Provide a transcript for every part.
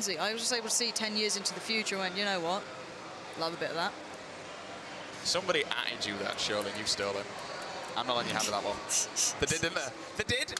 I was just able to see 10 years into the future and went, you know what? Love a bit of that. Somebody added you that, surely, and you've stolen. I'm not letting you have that one. They did, didn't they? They did!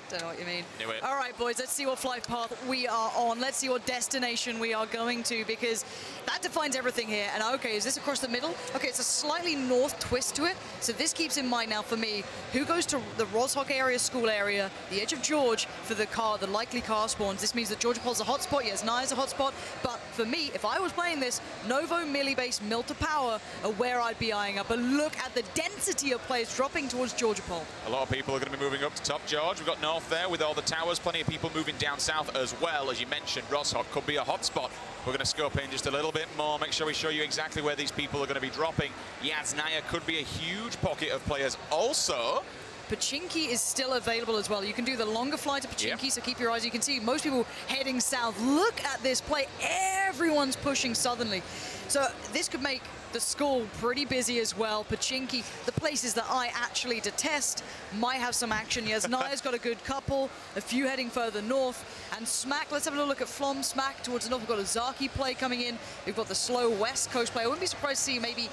Don't know what you mean. Knew it. All right, boys, let's see what flight path we are on. Let's see what destination we are going to, because that defines everything here. And okay, is this across the middle? Okay, it's a slightly north twist to it. So this keeps in mind now for me, who goes to the Roshok area, school area, the edge of George for the likely car spawns. This means that Georgia Pol's a hotspot. Yes, Naya's a hotspot. But for me, if I was playing this, Novo, melee base, Mill to Power are where I'd be eyeing up. And look at the density of players dropping towards Georgia Pol. A lot of people are going to be moving up to top George. We've got north there with all the towers. Plenty of people moving down south as well. As you mentioned, Roshok could be a hotspot. We're going to scope in just a little bit more, make sure we show you exactly where these people are going to be dropping. Naya could be a huge pocket of players also. Pachinki is still available as well. You can do the longer flight to Pachinki, so keep your eyes. You can see most people heading south. Look at this play. Everyone's pushing southerly. So this could make the school pretty busy as well. Pachinki, the places that I actually detest, might have some action. Yes, Naya's got a good couple, a few heading further north. And Smack, let's have a look at Flom. Smack towards the north. We've got a Zaki play coming in. We've got the slow West Coast play. I wouldn't be surprised to see maybe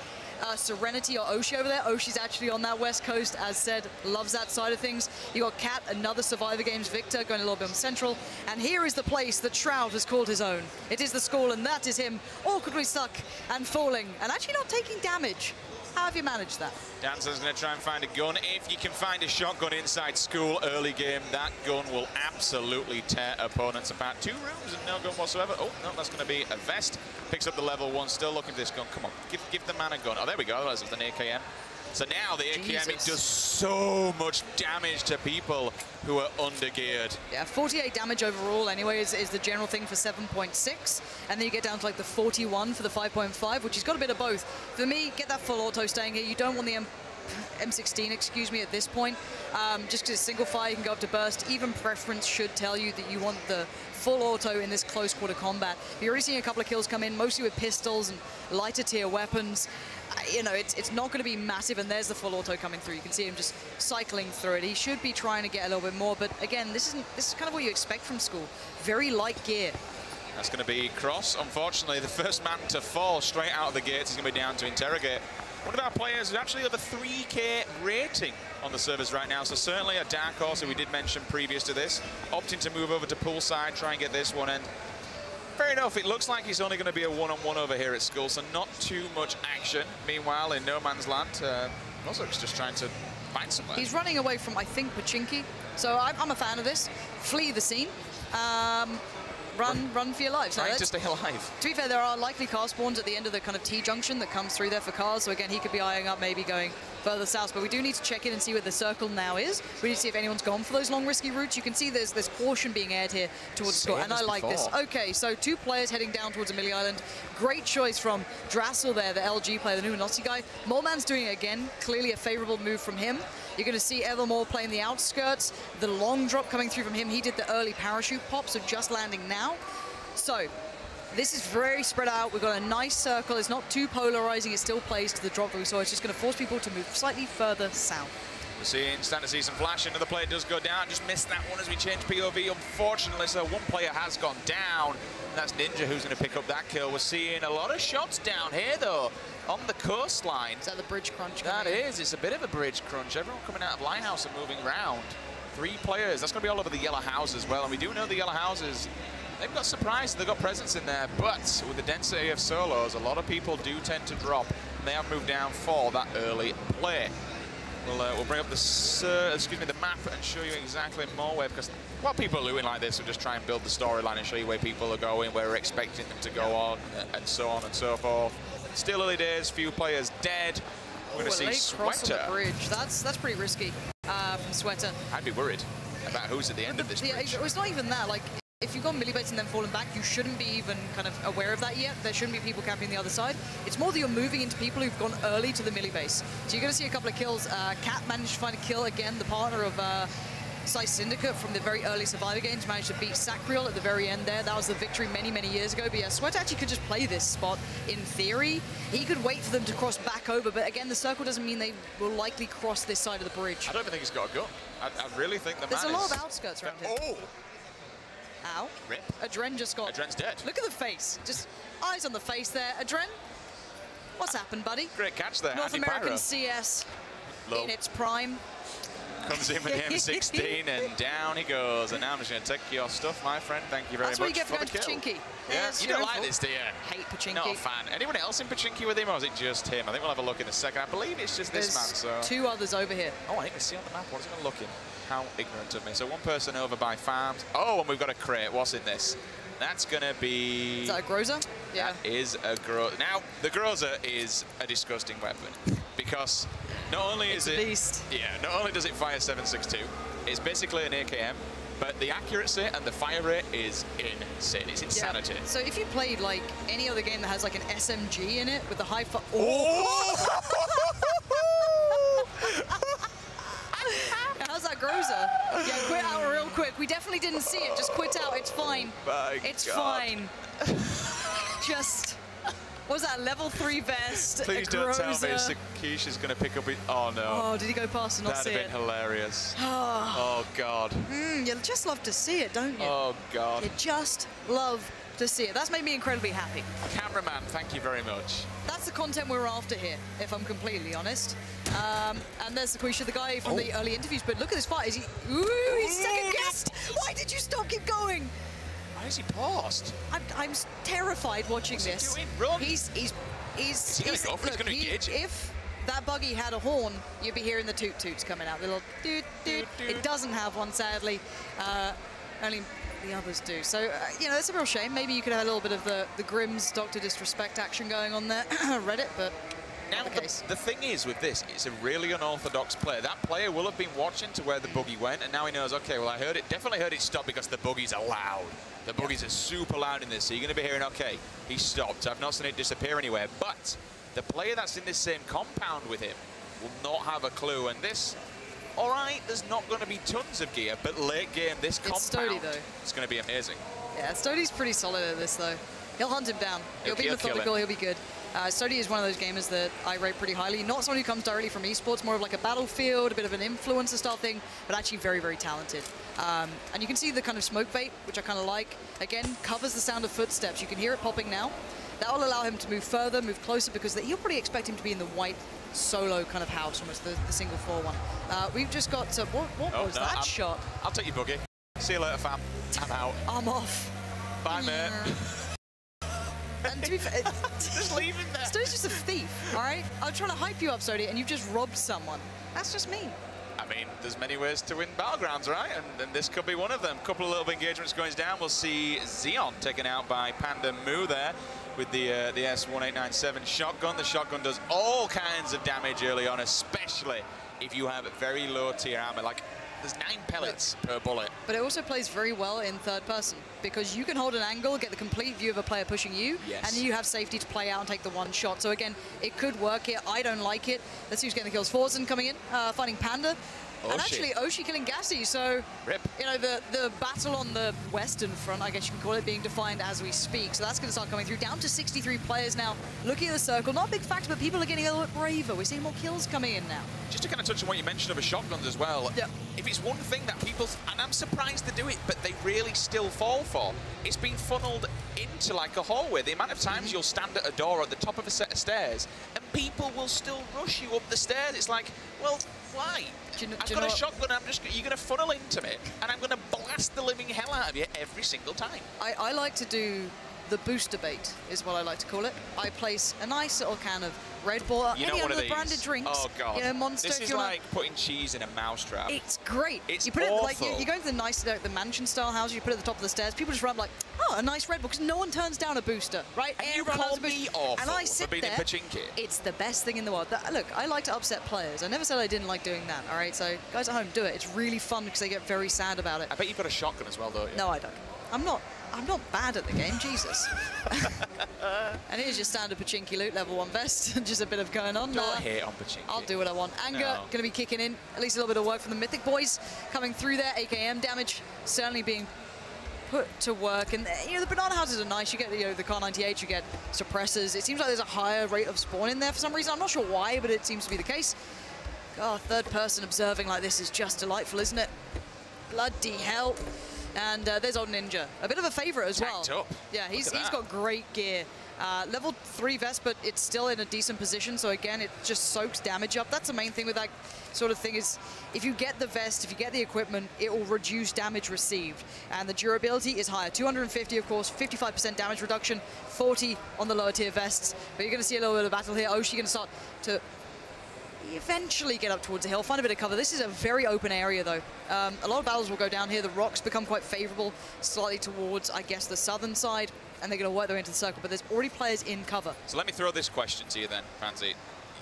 Serenity or Oshi over there. Oshi's actually on that West Coast, as said, loves that side of things. You got Cat, another Survivor Games victor, going a little bit on Central. And here is the place that Shroud has called his own. It is the school, and that is him awkwardly stuck and falling, and actually not taking damage. How have you managed that? Dancer's going to try and find a gun. If you can find a shotgun inside school early game, that gun will absolutely tear opponents apart. 2 rooms and no gun whatsoever. Oh, no, that's going to be a vest. Picks up the level 1, still looking for this gun. Come on, give the man a gun. Oh, there we go. That's an AKM. So now the AKM, it does so much damage to people who are undergeared. Yeah, 48 damage overall anyway is the general thing for 7.6. And then you get down to like the 41 for the 5.5, which has got a bit of both. For me, get that full auto staying here. You don't want the M16, excuse me, at this point. Just because it's single fire, you can go up to burst. Even preference should tell you that you want the full auto in this close quarter combat. You're already seeing a couple of kills come in, mostly with pistols and lighter tier weapons. You know, it's not going to be massive, and there's the full auto coming through. You can see him just cycling through it. He should be trying to get a little bit more, but again, this is kind of what you expect from school. Very light gear. That's going to be Cross. Unfortunately, the first man to fall straight out of the gates is going to be down to interrogate. One of our players who actually have a 3K rating on the servers right now, so certainly a dark horse who we did mention previous to this, opting to move over to poolside, try and get this one, and fair enough, it looks like he's only going to be a one-on-one over here at school, so not too much action. Meanwhile, in no man's land, Roshok's just trying to find somewhere. He's running away from, I think, Pachinki, so I'm a fan of this. Flee the scene. Run for your lives. Trying to stay alive. To be fair, there are likely car spawns at the end of the kind of T-junction that comes through there for cars. So again, he could be eyeing up maybe going further south. But we do need to check in and see where the circle now is. We need to see if anyone's gone for those long, risky routes. You can see there's caution being aired here towards the score, and I like this. Okay, so 2 players heading down towards Amelia Island. Great choice from Drassel there, the LG player, the new Nazi guy. Moleman's doing it again. Clearly a favorable move from him. You're going to see Evermore playing the outskirts. The long drop coming through from him. He did the early parachute pop, so just landing now. So, this is very spread out. We've got a nice circle. It's not too polarizing. It still plays to the drop that we saw. It's just going to force people to move slightly further south. We're starting to see some flash. Another player does go down. Just missed that one as we change POV, unfortunately. So one player has gone down. And that's Ninja who's going to pick up that kill. We're seeing a lot of shots down here, though, on the coastline. Is that the bridge crunch? That is. It's a bit of a bridge crunch. Everyone coming out of Lighthouse and moving around. 3 players. That's going to be all over the yellow houses as well. And we do know the yellow houses, they've got surprise, they've got presence in there, but with the density of solos, a lot of people do tend to drop, and they have moved down for that early play. We'll bring up the map and show you exactly more where, because what people are doing like this will just try and build the storyline and show you where people are going, where we're expecting them to go on and so forth. Still early days, few players dead. We're going to see Sweater. On the bridge. That's pretty risky from Sweater. I'd be worried about who's at the end of this bridge. It's not even that. Like, if you've got melee baits and then fallen back, you shouldn't be even kind of aware of that yet. There shouldn't be people camping the other side. It's more that you're moving into people who've gone early to the melee base. So you're going to see a couple of kills. Cat managed to find a kill again. The partner of Size Syndicate from the very early Survivor Games managed to beat Sacriel at the very end there. That was the victory many, many years ago. But yeah, Sweat actually could just play this spot in theory. He could wait for them to cross back over, but again, the circle doesn't mean they will likely cross this side of the bridge. I don't even think he's got a gun. I really think the There's a lot of outskirts around here. Oh! Ow. Rip. Adren just got... Adren's dead. Look at the face. Just eyes on the face there. Adren, what's happened, buddy? Great catch there. North American CS Low. in its prime. Comes in with the M16 and down he goes. And now I'm just going to take your stuff, my friend. Thank you very That's much what you get for the going kill. Pachinki. Yeah, you don't like this, do you? Hate Pachinki. Not a fan. Anyone else in Pachinki with him, or is it just him? I think we'll have a look in a second. I believe it's just this man. So 2 others over here. Oh, I didn't see on the map. What is it going to look in? How ignorant of me. So 1 person over by farms. Oh, and we've got a crate. What's in this? That's going to be... Is that a Groza? Yeah. That is a Groza. Now, the Groza is a disgusting weapon because not only is it... beast. Yeah, not only does it fire 7.62, it's basically an AKM, but the accuracy and the fire rate is insane. It's insanity. Yeah. So if you played like any other game that has like an SMG in it with the high... How's that Groza? Yeah, quit out real quick. We definitely didn't see it. Just quit out. It's fine. It's fine. Just... What was that, level 3 vest? Please don't tell me Sakish is going to pick up it. Oh, no. Oh, did he go past and not see it? That'd have been hilarious. Oh, God. You just love to see it, don't you? Oh, God. You just love to see it. That's made me incredibly happy. Cameraman, thank you very much. That's the content we're after here, if I'm completely honest. And there's Sakish, the guy from the early interviews, but look at this fight. Is he... Ooh, he's second guessed! Why did you stop? Keep going! Why is he paused? I'm terrified watching this. What's he doing? Run! He's he going to go for it? He's going to engage it. If that buggy had a horn, you'd be hearing the toot-toots coming out. The little toot-toot. It doesn't have one, sadly. Only the others do. So, you know, it's a real shame. Maybe you could have a little bit of the Grimm's Dr. Disrespect action going on there. Reddit, but... Now, the thing is with this, it's a really unorthodox player. That player will have been watching to where the buggy went, and now he knows, okay, well, I heard it, definitely heard it stop because the buggies are loud. The buggies are super loud in this, so you're going to be hearing, okay, he stopped. I've not seen it disappear anywhere, but the player that's in this same compound with him will not have a clue, and this, all right, there's not going to be tons of gear, but late game, this compound, Stody, though. It's going to be amazing. Yeah, Stody's pretty solid at this, though. He'll hunt him down. He'll be methodical, he'll be good. Stody is one of those gamers that I rate pretty highly. Not someone who comes directly from esports, more of like a Battlefield, a bit of an influencer style thing, but actually very, very talented. And you can see the kind of smoke bait, which I kind of like. Again, covers the sound of footsteps. You can hear it popping now. That will allow him to move further, move closer, because you'll probably expect him to be in the white solo kind of house, almost the single floor one. We've just got to, what was that shot? I'll take your buggy. See you later, fam. I'm out. I'm off. Bye, mate. And to be fair, just leave him there. Stody's just a thief, all right? I'm trying to hype you up, Stody, and you've just robbed someone. That's just mean. I mean, there's many ways to win Battlegrounds, right? And this could be one of them. A couple of little engagements going down. We'll see Xeon taken out by Panda Moo there with the S1897 shotgun. The shotgun does all kinds of damage early on, especially if you have very low tier armor. Like, there's 9 pellets per bullet. But it also plays very well in third person because you can hold an angle, get the complete view of a player pushing you, and you have safety to play out and take the one shot. So again, it could work here. I don't like it. Let's see who's getting the kills. Forzen coming in, fighting Panda. Oshi. And actually, Oshi killing Gassy. So, Rip. You know, the battle on the western front, I guess you can call it, being defined as we speak. So that's going to start coming through. Down to 63 players now. Looking at the circle, not a big factor, but people are getting a little bit braver. We're seeing more kills coming in now. Just to kind of touch on what you mentioned of shotguns as well. Yep. If it's one thing that people, and I'm surprised they do it, but they really still fall for, it's been funneled into like a hallway. The amount of times you'll stand at a door at the top of a set of stairs and people will still rush you up the stairs. It's like, well, why? I've got a shotgun, you're going to funnel into me, and I'm going to blast the living hell out of you every single time. I like to do the booster bait, is what I like to call it. I place a nice little can of Red Bull, any of the branded drinks. Oh, God. You know, Monster. This is like putting cheese in a mousetrap. It's great. It's you put awful. it like you go into the nice, the mansion-style house. You put it at the top of the stairs. People just run like, oh, a nice Red Bull, because no one turns down a booster, right? And you call me awful and I sit for being there. Pachinki. It's the best thing in the world. Look, I like to upset players. I never said I didn't like doing that. All right, so guys at home, do it. It's really fun because they get very sad about it. I bet you've got a shotgun as well, don't you? No, I don't. I'm not bad at the game, Jesus. And here's your standard Pachinki loot, level 1 vest. Just a bit of going on. Don't hate on Pachinki. I'll do what I want. Anger, going to be kicking in. At least a little bit of work from the Mythic boys coming through there. AKM damage certainly being put to work. And, you know, the banana houses are nice. You get, you know, the Kar 98, you get suppressors. It seems like there's a higher rate of spawn in there for some reason. I'm not sure why, but it seems to be the case. God, third person observing like this is just delightful, isn't it? Bloody hell. And there's old Ninja, a bit of a favorite as well. Tanked up. Yeah, he's got great gear. Level 3 vest, but it's still in a decent position. So again, it just soaks damage up. That's the main thing with that sort of thing is if you get the vest, if you get the equipment, it will reduce damage received. And the durability is higher. 250, of course, 55% damage reduction, 40 on the lower tier vests. But you're going to see a little bit of battle here. Oshi going to start to eventually get up towards the hill, find a bit of cover. This is a very open area, though. A lot of battles will go down here. The rocks become quite favorable, slightly towards, I guess, the southern side, and they're going to work their way into the circle, but there's already players in cover. So let me throw this question to you then, Pansy.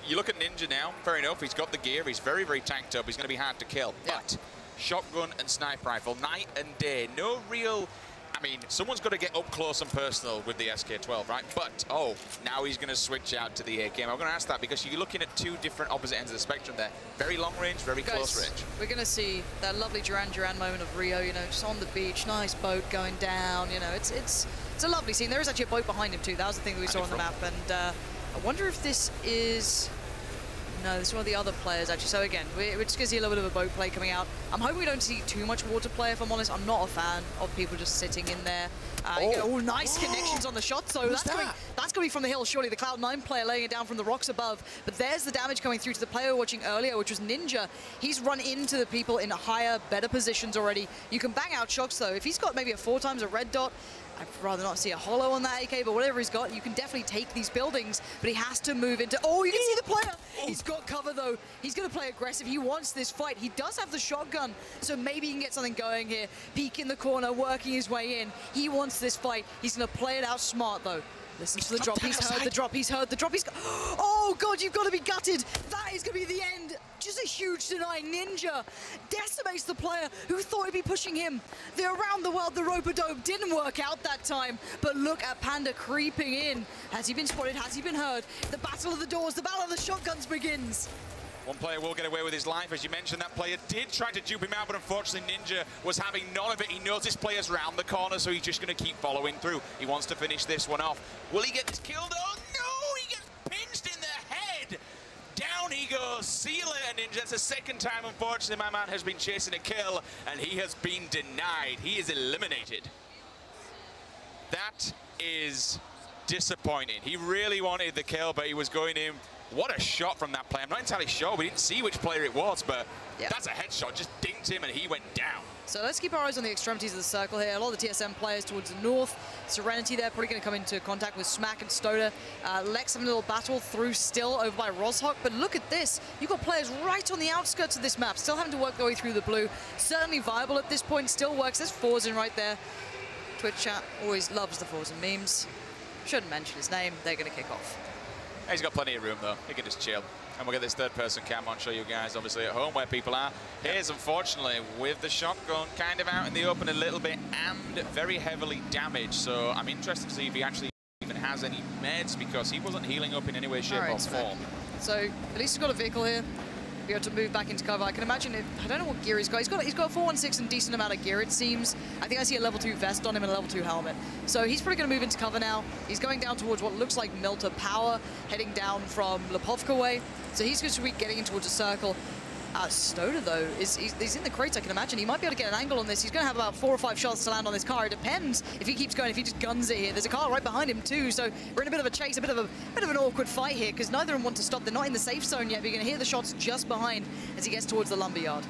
You look at Ninja now, fair enough, he's got the gear, he's very, very tanked up, he's going to be hard to kill, but shotgun and sniper rifle, night and day, no real... I mean, someone's got to get up close and personal with the SK-12, right? But, oh, now he's going to switch out to the AK. I'm going to ask that because you're looking at two different opposite ends of the spectrum there. Very long range, very close range. We're going to see that lovely Duran Duran moment of Rio, you know, just on the beach, nice boat going down, you know, it's a lovely scene. There is actually a boat behind him too. That was the thing that we saw on the map. And I wonder if this is... No, this is one of the other players, actually. So again, we're just going to see a little bit of a boat play coming out. I'm hoping we don't see too much water play, if I'm honest. I'm not a fan of people just sitting in there. Nice connections on the shot. So that's going to be from the hill, surely. The Cloud9 player laying it down from the rocks above. But there's the damage coming through to the player we were watching earlier, which was Ninja. He's run into the people in higher, better positions already. You can bang out shots, though. If he's got maybe a 4 times a red dot, I'd rather not see a hollow on that AK, but whatever he's got, you can definitely take these buildings, but he has to move into... Oh, you can see the player! He's got cover, though. He's going to play aggressive. He wants this fight. He does have the shotgun, so maybe he can get something going here. Peek in the corner, working his way in. He wants this fight. He's going to play it out smart, though. Listen to the drop. He's heard the drop. He's heard the drop. Oh, God, you've got to be gutted. That is going to be the end. Just a huge deny. Ninja decimates the player who thought he'd be pushing him. The around the world, the rope-a-dope didn't work out that time. But look at Panda creeping in. Has he been spotted? Has he been heard? The battle of the doors, the battle of the shotguns begins. One player will get away with his life. As you mentioned, that player did try to dupe him out, but unfortunately Ninja was having none of it. He knows this player's round the corner, so he's just going to keep following through. He wants to finish this one off. Will he get killed? Oh, no! He gets pinched in the head! Down he goes. See you later, Ninja. That's the second time, unfortunately, my man has been chasing a kill, and he has been denied. He is eliminated. That is disappointing. He really wanted the kill, but he was going in. What a shot from that player. I'm not entirely sure. We didn't see which player it was, but that's a headshot. Just dinged him, and he went down. So let's keep our eyes on the extremities of the circle here. A lot of the TSM players towards the north. Serenity there, probably going to come into contact with Smack and Stoda. Lex having a little battle through still over by Rozhok. But look at this. You've got players right on the outskirts of this map, still having to work their way through the blue. Certainly viable at this point, still works. There's Forzen right there. Twitch chat always loves the Forzen memes. Shouldn't mention his name. They're going to kick off. He's got plenty of room, though. He can just chill. And we'll get this third-person cam on, show you guys, obviously, at home where people are. Here's, unfortunately, with the shotgun kind of out in the open a little bit and very heavily damaged. So I'm interested to see if he actually even has any meds, because he wasn't healing up in any way, shape, or form. So at least he's got a vehicle here. Be able to move back into cover. I can imagine it. I don't know what gear he's got. He's got 416 and decent amount of gear, it seems. I think I see a level 2 vest on him and a level 2 helmet. So he's probably going to move into cover now. He's going down towards what looks like Melter Power, heading down from Lipovka way. So he's going to be getting in towards a circle. Stoda, though, he's in the crates, I can imagine. He might be able to get an angle on this. He's going to have about 4 or 5 shots to land on this car. It depends if he keeps going, if he just guns it here. There's a car right behind him, too. So we're in a bit of a chase, a bit of an awkward fight here, because neither of them want to stop. They're not in the safe zone yet, but you're going to hear the shots just behind as he gets towards the lumberyard.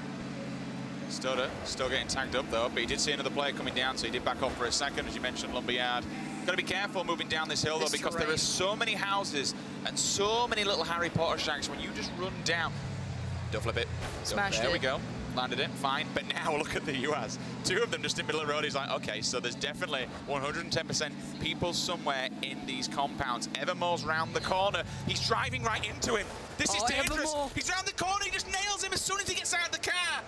Stoda still getting tagged up, though, but he did see another player coming down, so he did back off for a second, as you mentioned, lumberyard. Got to be careful moving down this hill, though, because there are so many houses and so many little Harry Potter shacks. When you just run down... Don't flip it. Smashed it. There we go. Landed it. Fine. But now look at the US. 2 of them just in the middle of the road. He's like, okay, so there's definitely 110% people somewhere in these compounds. Evermore's round the corner. He's driving right into him. This is dangerous. Evermore. He's round the corner. He just nails him as soon as he gets out of the car.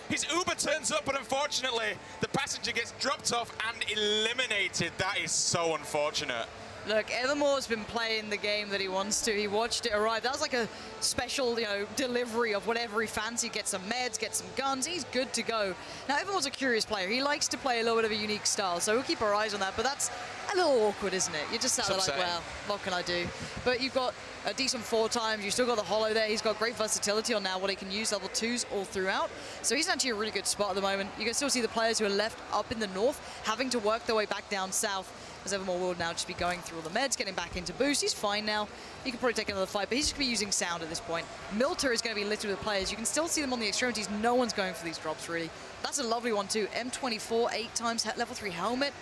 His Uber turns up, but unfortunately, the passenger gets dropped off and eliminated. That is so unfortunate. Look, Evermore's been playing the game that he wants to. He watched it arrive. That was like a special, delivery of whatever he fancied. Get some meds, get some guns. He's good to go. Now, Evermore's a curious player. He likes to play a little bit of a unique style, so we'll keep our eyes on that. But that's a little awkward, isn't it? You're just sat there like, well, what can I do? But you've got a decent 4 times. You've still got the holo there. He's got great versatility on now what he can use level 2s all throughout. So he's actually a really good spot at the moment. You can still see the players who are left up in the north having to work their way back down south, as Evermore will now just be going through all the meds, getting back into boost. He's fine now. He can probably take another fight, but he's just going to be using sound at this point. Milter is going to be littered with players. You can still see them on the extremities. No one's going for these drops, really. That's a lovely one, too. M24, 8 times, level 3 helmet.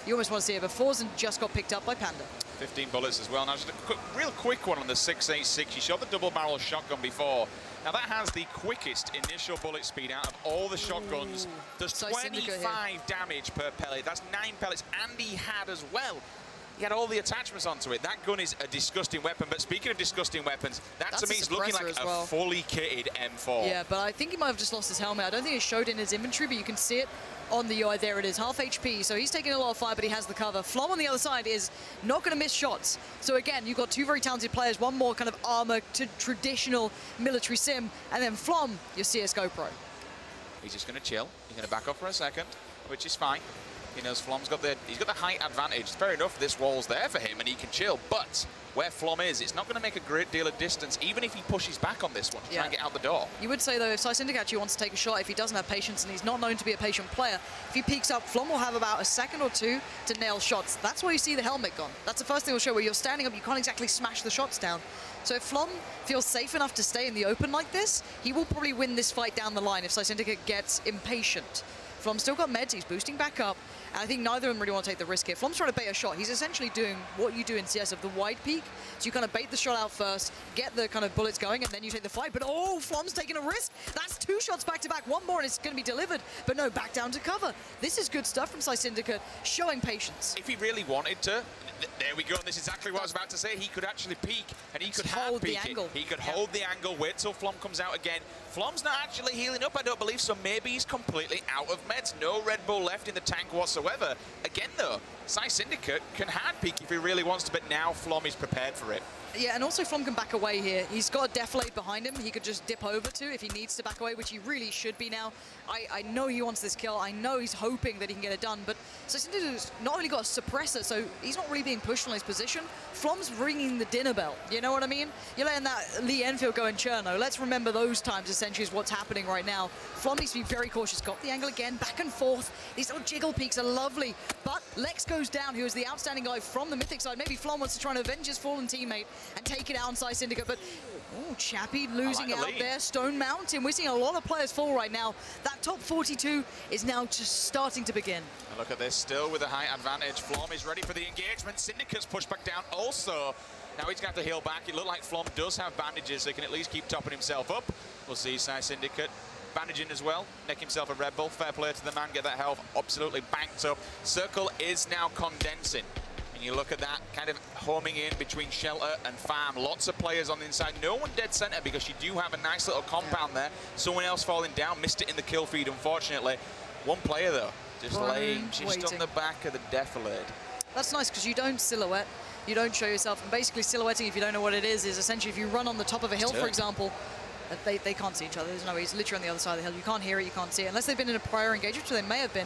You almost want to see it, but Forzen just got picked up by Panda. 15 bullets as well. Now, just a real quick one on the 686. You shot the double-barrel shotgun before. Now, that has the quickest initial bullet speed out of all the shotguns. Does 25 damage per pellet. That's 9 pellets, and he had as well. He had all the attachments onto it. That gun is a disgusting weapon, but speaking of disgusting weapons, that to me is looking like a fully kitted M4. Yeah, but I think he might have just lost his helmet. I don't think it showed in his inventory, but you can see it on the UI. There it is, half HP. So he's taking a lot of fire, but he has the cover. Flom on the other side is not going to miss shots. So again, you've got 2 very talented players, one more kind of armor to traditional military sim, and then Flom, your CSGO pro. He's just going to chill. He's going to back off for a second, which is fine. He knows Flom's got the height advantage. It's fair enough, this wall's there for him and he can chill, but where Flom is, it's not going to make a great deal of distance, even if he pushes back on this one to try and get out the door. You would say, though, if Syndicate actually wants to take a shot, if he doesn't have patience and he's not known to be a patient player, if he peeks up, Flom will have about a second or 2 to nail shots. That's why you see the helmet gone. That's the first thing we'll show, where you're standing up, you can't exactly smash the shots down. So if Flom feels safe enough to stay in the open like this, he will probably win this fight down the line if Syndicate gets impatient. Flom's still got meds, he's boosting back up, and I think neither of them really want to take the risk here. Flom's trying to bait a shot. He's essentially doing what you do in CS of the wide peak. So you kind of bait the shot out first, get the kind of bullets going, and then you take the fight. But oh, Flom's taking a risk. That's 2 shots back to back. One more and it's going to be delivered. But no, back down to cover. This is good stuff from Syndicate, showing patience. If he really wanted to, there we go. And this is exactly what I was about to say. He could actually peek, and he could hold the angle. He could hold the angle, wait till Flom comes out again. Flom's not actually healing up, I don't believe, so maybe he's completely out of meds. No Red Bull left in the tank whatsoever. Again, though, Syndicate can hard peek if he really wants to, but now Flom is prepared for it. Yeah, and also Flom can back away here. He's got a defilade behind him. He could just dip over to if he needs to back away, which he really should be now. I know he wants this kill. I know he's hoping that he can get it done, but Syndicate not only got a suppressor, so he's not really being pushed on his position. Flom's ringing the dinner bell. You know what I mean? You're letting that Lee Enfield go in Cherno. Let's remember those times, essentially, is what's happening right now. Flom needs to be very cautious. Got the angle again, back and forth. These little jiggle peaks are lovely, but Lex goes down, who is the outstanding guy from the Mythic side. Maybe Flom wants to try and avenge his fallen teammate and take it out on Syndicate, but oh, Chappie losing out there. Stone Mountain. We're seeing a lot of players fall right now. That top 42 is now just starting to begin. And look at this, still with a high advantage. Flom is ready for the engagement. Syndicate's pushed back down also. Now he's going to have to heal back. It looked like Flom does have bandages, so he can at least keep topping himself up. We'll see Syndicate bandaging as well. Nick himself a Red Bull. Fair play to the man. Get that health absolutely banked up. Circle is now condensing. And you look at that, kind of homing in between shelter and farm. Lots of players on the inside. No one dead center because you do have a nice little compound there. Someone else falling down. Missed it in the kill feed, unfortunately. One player, though, just laying just on the back of the defilade. That's nice because you don't silhouette. You don't show yourself. And basically silhouetting, if you don't know what it is essentially if you run on the top of a hill, for example, they can't see each other. There's no way. He's literally on the other side of the hill. You can't hear it, you can't see it. Unless they've been in a prior engagement, which they may have been.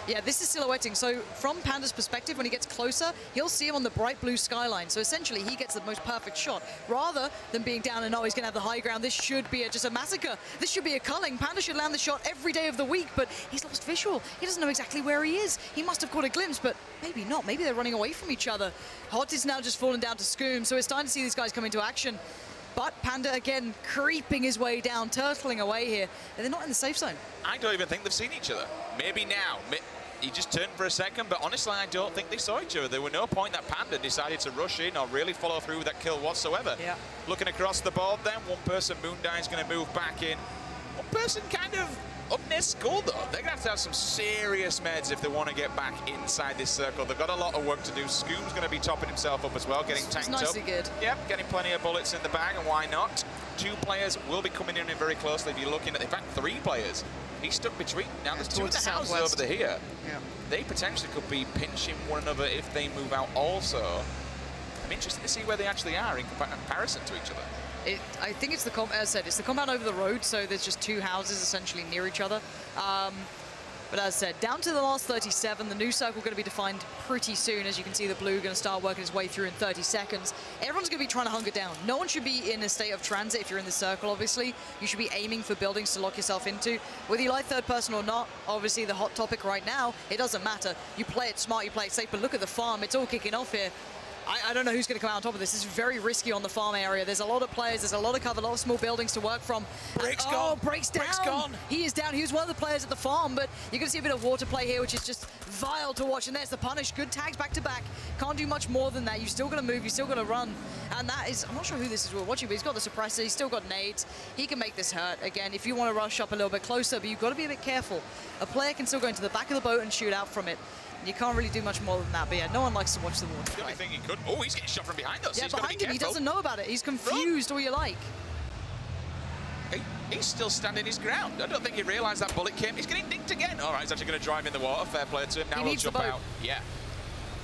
Yeah, this is silhouetting. So from Panda's perspective, when he gets closer, he'll see him on the bright blue skyline. So essentially, he gets the most perfect shot. Rather than being down and, oh, he's going to have the high ground, this should be just a massacre. This should be a culling. Panda should land the shot every day of the week, but he's lost visual. He doesn't know exactly where he is. He must have caught a glimpse, but maybe not. Maybe they're running away from each other. Hot is now just fallen down to Scoom, so it's time to see these guys come into action. But Panda, again, creeping his way down, turtling away here. And they're not in the safe zone. I don't even think they've seen each other. Maybe now. He just turned for a second, but honestly, I don't think they saw each other. There were no point that Panda decided to rush in or really follow through with that kill whatsoever. Yeah. Looking across the board then, one person, Moondine's going to move back in. One person kind of up near Skull, though. They're going to have some serious meds if they want to get back inside this circle. They've got a lot of work to do. Scoom's going to be topping himself up as well, getting tanked up. Nicely good. Yep, getting plenty of bullets in the bag, and why not? 2 players will be coming in very closely if you're looking at, in fact, 3 players. He's stuck between. Now there's 2 in the houses over here. Yeah. They potentially could be pinching one another if they move out also. I'm interested to see where they actually are in comparison to each other. I think it's the, as I said, it's the compound over the road, so there's just 2 houses essentially near each other. But as I said, down to the last 37, the new circle going to be defined pretty soon. As you can see, the blue going to start working its way through in 30 seconds. Everyone's going to be trying to hunker down. No one should be in a state of transit if you're in the circle, obviously. You should be aiming for buildings to lock yourself into. Whether you like third person or not, obviously the hot topic right now, it doesn't matter. You play it smart, you play it safe, but look at the farm. It's all kicking off here. I don't know who's going to come out on top of this. This is very risky on the farm area. There's a lot of players, there's a lot of cover, a lot of small buildings to work from. Break's gone. Oh, Break's down. Break's gone. He is down. He was one of the players at the farm, but you're going to see a bit of water play here, which is just vile to watch. And there's the punish. Good tags back to back. Can't do much more than that. You still got to move. You still got to run. And that is, I'm not sure who this is we're watching, but he's got the suppressor. He's still got nades. He can make this hurt. Again, if you want to rush up a little bit closer, but you've got to be a bit careful. A player can still go into the back of the boat and shoot out from it. You can't really do much more than that, but yeah, no one likes to watch the water. The only thing he could... Oh, he's getting shot from behind us. Yeah, He's behind him, he doesn't know about it. He's confused, all you like. He's still standing his ground. I don't think he realised that bullet came. He's getting dinked again. All right, he's actually going to drive in the water. Fair play to him. Now he'll jump out. Yeah.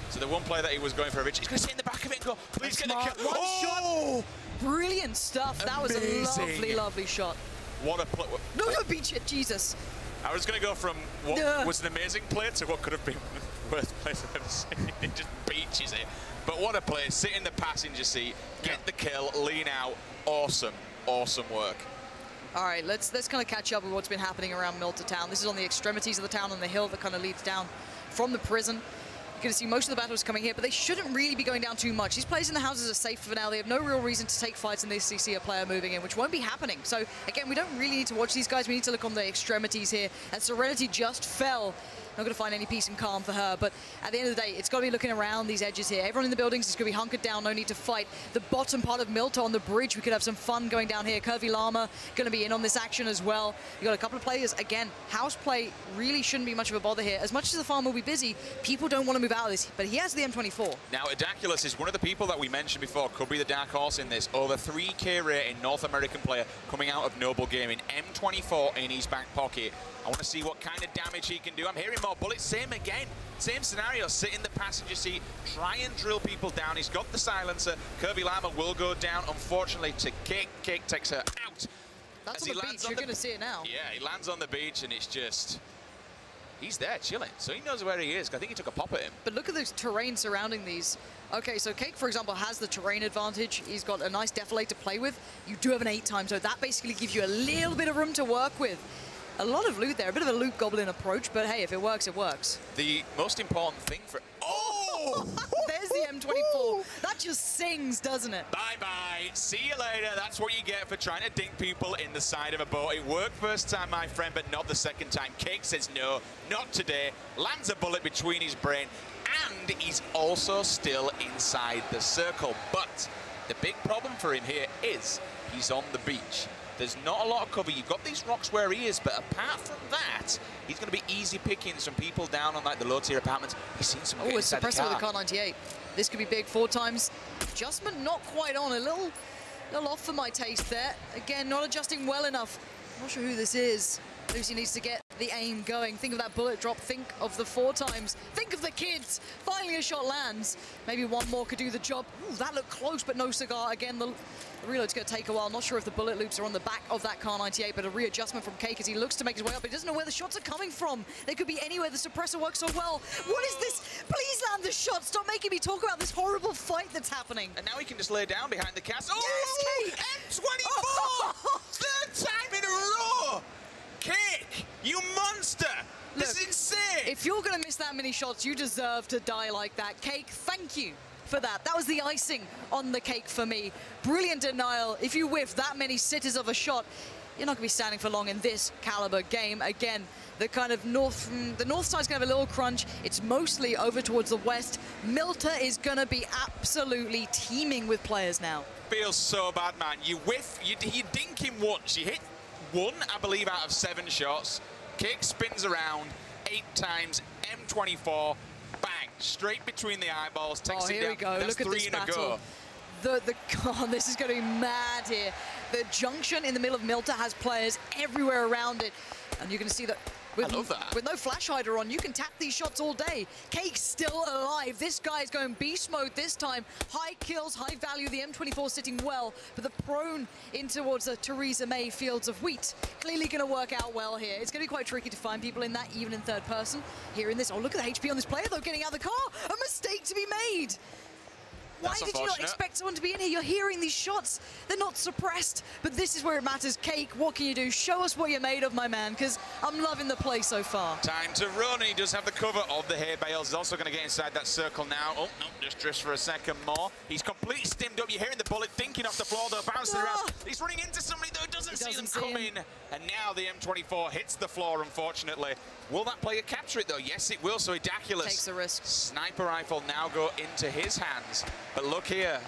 So the one player that he was going for a ridge, he's going to sit in the back of it and go, please get the kill. One shot. Brilliant stuff. That was a lovely, lovely shot. What a play. No, beach it, Jesus. I was going to go from what was an amazing play to what could have been the worst play I've ever seen. He just beaches it. But what a play. Sit in the passenger seat, get the kill, lean out. Awesome, awesome work. All right, let's kind of catch up with what's been happening around Milta Town. This is on the extremities of the town on the hill that kind of leads down from the prison. You're going to see most of the battles coming here, but they shouldn't really be going down too much. These players in the houses are safe for now. They have no real reason to take fights unless they see a player moving in, which won't be happening. So, again, we don't really need to watch these guys. We need to look on the extremities here. And Serenity just fell. Not going to find any peace and calm for her, but at the end of the day, it's got to be looking around these edges here. Everyone in the buildings is going to be hunkered down, no need to fight. The bottom part of Milta on the bridge, we could have some fun going down here. Curvy Llama going to be in on this action as well. You got a couple of players. Again, house play really shouldn't be much of a bother here. As much as the farm will be busy, people don't want to move out of this, but he has the M24. Now, Edaculus is one of the people that we mentioned before, could be the dark horse in this. Over 3K rating North American player coming out of Noble Gaming. M24 in his back pocket. I want to see what kind of damage he can do. I'm hearing more bullets. Same again. Same scenario. Sit in the passenger seat. Try and drill people down. He's got the silencer. Kirby Lama will go down, unfortunately, to Cake. Cake takes her out. That's on the beach. You're going to see it now. Yeah, he lands on the beach, and it's just... He's there chilling, so he knows where he is. I think he took a pop at him. But look at the terrain surrounding these. Okay, so Cake, for example, has the terrain advantage. He's got a nice defilade to play with. You do have an 8-time, so that basically gives you a little bit of room to work with. A lot of loot there, a bit of a loot goblin approach, but hey, if it works, it works. The most important thing for... Oh! There's the M24. That just sings, doesn't it? Bye-bye. See you later. That's what you get for trying to dink people in the side of a boat. It worked first time, my friend, but not the second time. Cake says no, not today. Lands a bullet between his brain, and he's also still inside the circle. But the big problem for him here is he's on the beach. There's not a lot of cover. You've got these rocks where he is, but apart from that, he's going to be easy pickings from people down on like the low-tier apartments. He's seen some. Oh, it's suppressor with a car 98. This could be big. 4 times. Adjustment not quite on. A little off for my taste there. Again, not adjusting well enough. Not sure who this is. Lucy needs to get the aim going. Think of that bullet drop. Think of the 4 times. Think of the kids. Finally a shot lands. Maybe one more could do the job. Ooh, that looked close, but no cigar. Again, the reload's going to take a while. Not sure if the bullet loops are on the back of that car 98, but a readjustment from Cake as he looks to make his way up. He doesn't know where the shots are coming from. They could be anywhere. The suppressor works so well. What is this? Please land the shot. Stop making me talk about this horrible fight that's happening. And now he can just lay down behind the castle. Oh, yes, Cake! M24! Third time in a row! Cake, you monster! Look, this is insane! If you're going to miss that many shots, you deserve to die like that. Cake, thank you for that. That was the icing on the cake for me. Brilliant denial. If you whiff that many sitters of a shot, you're not going to be standing for long in this caliber game. Again, the kind of north side's going to have a little crunch. It's mostly over towards the west. Milta is going to be absolutely teeming with players now. Feels so bad, man. You whiff, you dink him once. You hit 1, I believe, out of 7 shots. Cake spins around 8 times. M24, bang, straight between the eyeballs. Takes it down. Here we go. That's Look at 3 this in a battle. go. God, this is going to be mad here. The junction in the middle of Milta has players everywhere around it. And you're going to see that With, I love that. With no flash hider on, you can tap these shots all day. Cake's still alive. This guy's going beast mode this time. High kills, high value. The M24 sitting well, but the prone in towards the Theresa May fields of wheat. Clearly going to work out well here. It's going to be quite tricky to find people in that, even in third person. Here in this, oh, look at the HP on this player, though, getting out of the car. A mistake to be made. Why did you not expect someone to be in here? You're hearing these shots. They're not suppressed, but this is where it matters. Cake, what can you do? Show us what you're made of, my man, because I'm loving the play so far. Time to run. He does have the cover of the hay bales. He's also going to get inside that circle now. Oh, no, just drifts for a second more. He's completely stimmed up. You're hearing the bullet dinking off the floor, though, bouncing around. He's running into somebody, though, doesn't see them coming. And now the M24 hits the floor, unfortunately. Will that player capture it, though? Yes, it will, so Idaculus takes the risk. Sniper rifle now go into his hands. But look here.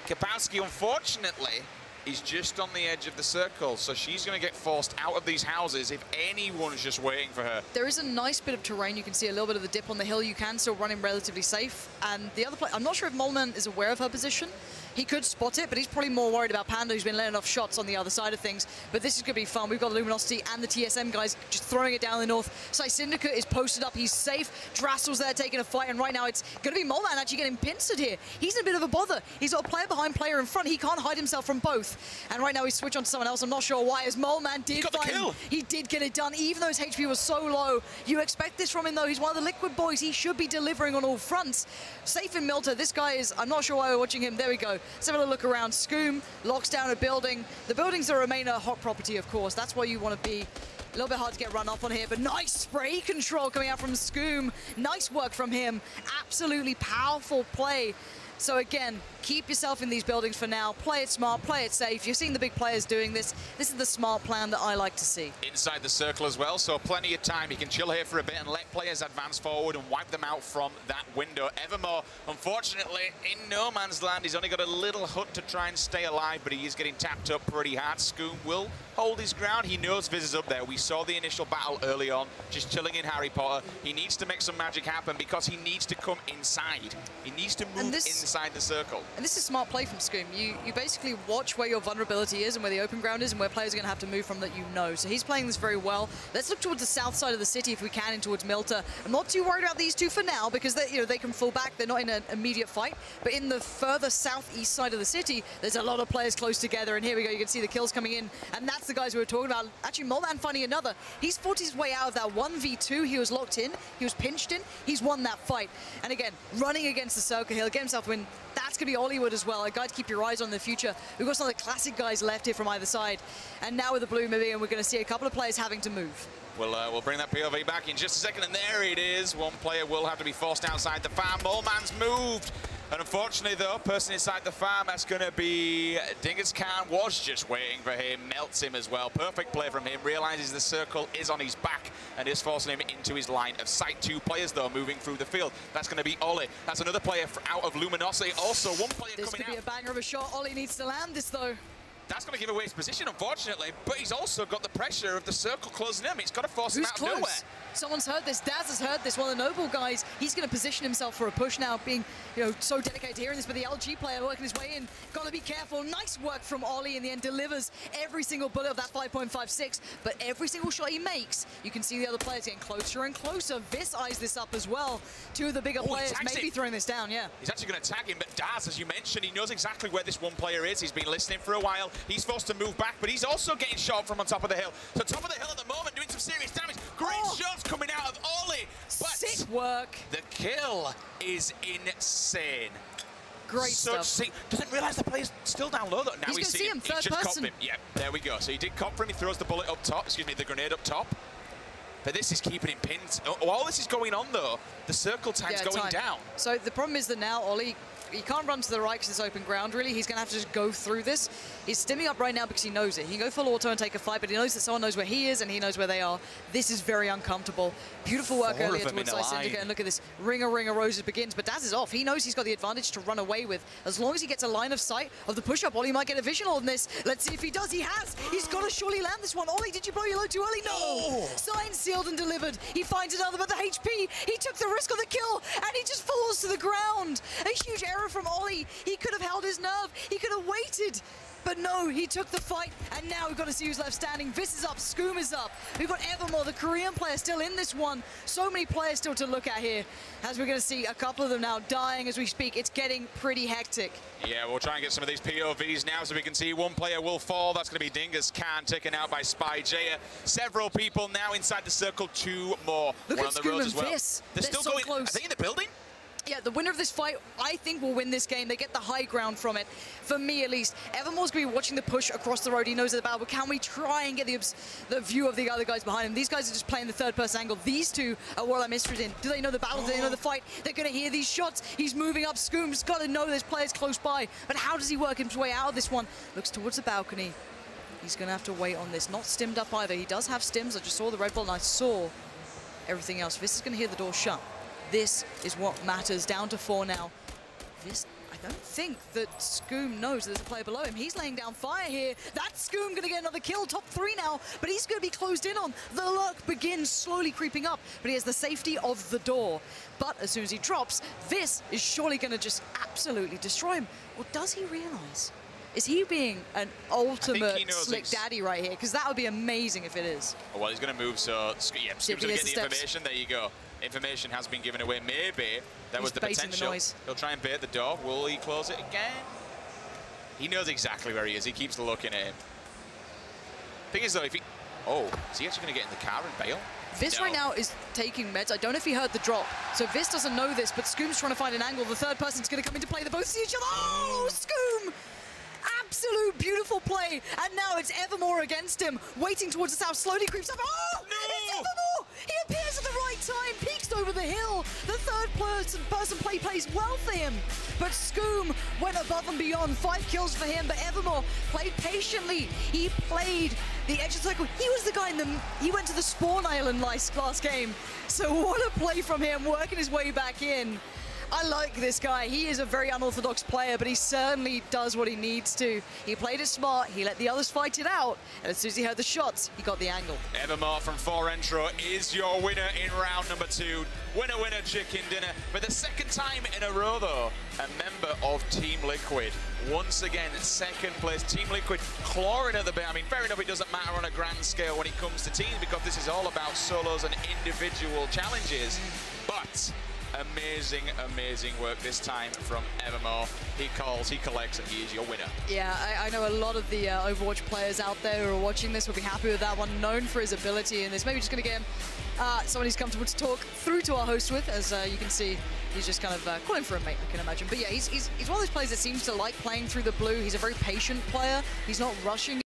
Kapowski, unfortunately, is just on the edge of the circle, so she's going to get forced out of these houses if anyone's just waiting for her. There is a nice bit of terrain. You can see a little bit of the dip on the hill. You can still run him relatively safe. And the other player, I'm not sure if Molman is aware of her position. He could spot it, but he's probably more worried about Panda, who's been letting off shots on the other side of things. But this is going to be fun. We've got Luminosity and the TSM guys just throwing it down the north. Sai Syndicate is posted up. He's safe. Drassel's there taking a fight, and right now it's going to be Molman actually getting pincered here. He's in a bit of a bother. He's got a player behind, player in front. He can't hide himself from both. And right now he's switched on to someone else. I'm not sure why, as Molman did find him. He did get it done, even though his HP was so low. You expect this from him, though. He's one of the Liquid boys. He should be delivering on all fronts. Safe in Milta. This guy is, I'm not sure why we're watching him. There we go. Let's have a look around. Scoom locks down a building. The buildings that remain a hot property, of course. That's where you want to be. A little bit hard to get run up on here, but nice spray control coming out from Scoom. Nice work from him. Absolutely powerful play. So again, keep yourself in these buildings for now. Play it smart, play it safe. You've seen the big players doing this. This is the smart plan that I like to see. Inside the circle as well, so plenty of time. He can chill here for a bit and let players advance forward and wipe them out from that window. Evermore, unfortunately, in no man's land. He's only got a little hut to try and stay alive, but he is getting tapped up pretty hard. Scoom will hold his ground. He knows Viz is up there. We saw the initial battle early on, just chilling in Harry Potter. He needs to make some magic happen because he needs to come inside. He needs to move inside the circle. And this is smart play from Scoom. You basically watch where your vulnerability is and where the open ground is and where players are going to have to move from that you know. So he's playing this very well. Let's look towards the south side of the city if we can, in towards Milta. I'm not too worried about these two for now because they can fall back. They're not in an immediate fight. But in the further southeast side of the city, there's a lot of players close together. And here we go. You can see the kills coming in. And that's the guys we were talking about. Actually, Molman finding another. He's fought his way out of that 1v2. He was locked in. He was pinched in. He's won that fight. And again, running against the circle, he'll get himself win. That's going to be Hollywood as well, a guy to keep your eyes on in the future. We've got some of the classic guys left here from either side. And now with the blue moving, and we're going to see a couple of players having to move. We'll bring that POV back in just a second, and there it is. One player will have to be forced outside the farm. Molman's moved. And unfortunately, though, person inside the farm, that's going to be Dingus Khan. Was just waiting for him, melts him as well. Perfect play from him, realizes the circle is on his back and is forcing him into his line of sight. Two players, though, moving through the field. That's going to be Ollie. That's another player out of Luminosity. Also, one player coming out. This could be a banger of a shot. Ollie needs to land this, though. That's going to give away his position, unfortunately, but he's also got the pressure of the circle closing him. It's got to force him out of nowhere. Someone's heard this. Daz has heard this. One of the Noble guys, he's going to position himself for a push now, being so dedicated to hearing this. But the LG player working his way in, got to be careful. Nice work from Ollie in the end. Delivers every single bullet of that 5.56, but every single shot he makes, you can see the other players getting closer and closer. Vis eyes this up as well. Two of the bigger players maybe throwing this down, yeah. He's actually going to tag him, but Daz, as you mentioned, he knows exactly where this one player is. He's been listening for a while. He's forced to move back, but he's also getting shot from on top of the hill. So top of the hill at the moment, doing some serious damage. Great shots coming out of Ollie. But sick work. The kill is insane. Great stuff. Doesn't realize the player's still down low, though. Now he's going to see him, third person. Yeah, there we go. So he did cop for him. He throws the bullet up top. Excuse me, the grenade up top. But this is keeping him pinned. While this is going on, though, the circle time's going down. So the problem is that now Ollie, he can't run to the right because it's open ground, really. He's going to have to just go through this. He's stimming up right now because he knows it. He can go full auto and take a fight, but he knows that someone knows where he is and he knows where they are. This is very uncomfortable. Beautiful work earlier towards Sai Syndicate, and look at this. Ring of Roses begins, but Daz is off. He knows he's got the advantage to run away with. As long as he gets a line of sight of the push-up, Ollie might get a visual on this. Let's see if he does. He has. He's got to surely land this one. Ollie, did you blow your load too early? No. Sign sealed and delivered. He finds another, but the HP, he took the risk of the kill, and he just falls to the ground. A huge error from Ollie. He could have held his nerve. He could have waited. But no, he took the fight, and now we've got to see who's left standing. Vis is up, Skoom is up. We've got Evermore, the Korean player, still in this one. So many players still to look at here, as we're going to see a couple of them now dying as we speak. It's getting pretty hectic. Yeah, we'll try and get some of these POVs now so we can see one player will fall. That's going to be Dingus Khan taken out by Spy Jaya. Several people now inside the circle, 2 more. Look one at on the Skoom roads as well. Vis. They're still so going. close. Are they in the building? Yeah, the winner of this fight, I think, will win this game. They get the high ground from it, for me at least. Evermore's going to be watching the push across the road. He knows the battle, but can we try and get the view of the other guys behind him? These guys are just playing the third-person angle. These two are what I'm interested in. Do they know the battle? Do they know the fight? They're going to hear these shots. He's moving up. Skoom's got to know there's players close by. But how does he work his way out of this one? Looks towards the balcony. He's going to have to wait on this. Not stimmed up either. He does have stims. I just saw the red ball, and I saw everything else. This is going to hear the door shut. This is what matters. Down to 4 now. This, I don't think that Skoom knows there's a player below him. He's laying down fire here. That's Skoom going to get another kill. Top 3 now, but he's going to be closed in on. The luck begins slowly creeping up, but he has the safety of the door. But as soon as he drops, this is surely going to just absolutely destroy him. Or does he realize? Is he being an ultimate slick daddy right here? Because that would be amazing if it is. Oh, well, he's going to move, so yeah, Skoom's going to get the information. There you go. Information has been given away. Maybe that was the potential. He'll try and bait the door. Will he close it again? He knows exactly where he is. He keeps looking at him. Thing is, though, if he... Oh, is he actually going to get in the car and bail? Vis right now is taking meds. I don't know if he heard the drop. So Vis doesn't know this, but Skoom's trying to find an angle. The third person's going to come into play. They both see each other. Oh, Skoom! Absolute beautiful play. And now it's Evermore against him. Waiting towards the south. Slowly creeps up. Oh! No! It's Evermore! He appears at the right time. Peeks over the hill. The third person play plays well for him. But Skoom went above and beyond. 5 kills for him. But Evermore played patiently. He played the edge of the circle. He was the guy in the... He went to the spawn island last game. So what a play from him. Working his way back in. I like this guy. He is a very unorthodox player, but he certainly does what he needs to. He played it smart. He let the others fight it out. And as soon as he heard the shots, he got the angle. Evermore from 4Entro is your winner in round number 2. Winner, winner, chicken dinner. For the second time in a row, though, a member of Team Liquid. Once again, second place. Team Liquid clawing at the bit. I mean, fair enough, it doesn't matter on a grand scale when it comes to teams, because this is all about solos and individual challenges. But... amazing, amazing work this time from Evermore. He calls, he collects, and he is your winner. Yeah, I know a lot of the Overwatch players out there who are watching this will be happy with that one. Known for his ability in this. Maybe just going to get him someone he's comfortable to talk through to our host with. As you can see, he's just kind of calling for a mate, I can imagine. But yeah, he's one of those players that seems to like playing through the blue. He's a very patient player. He's not rushing.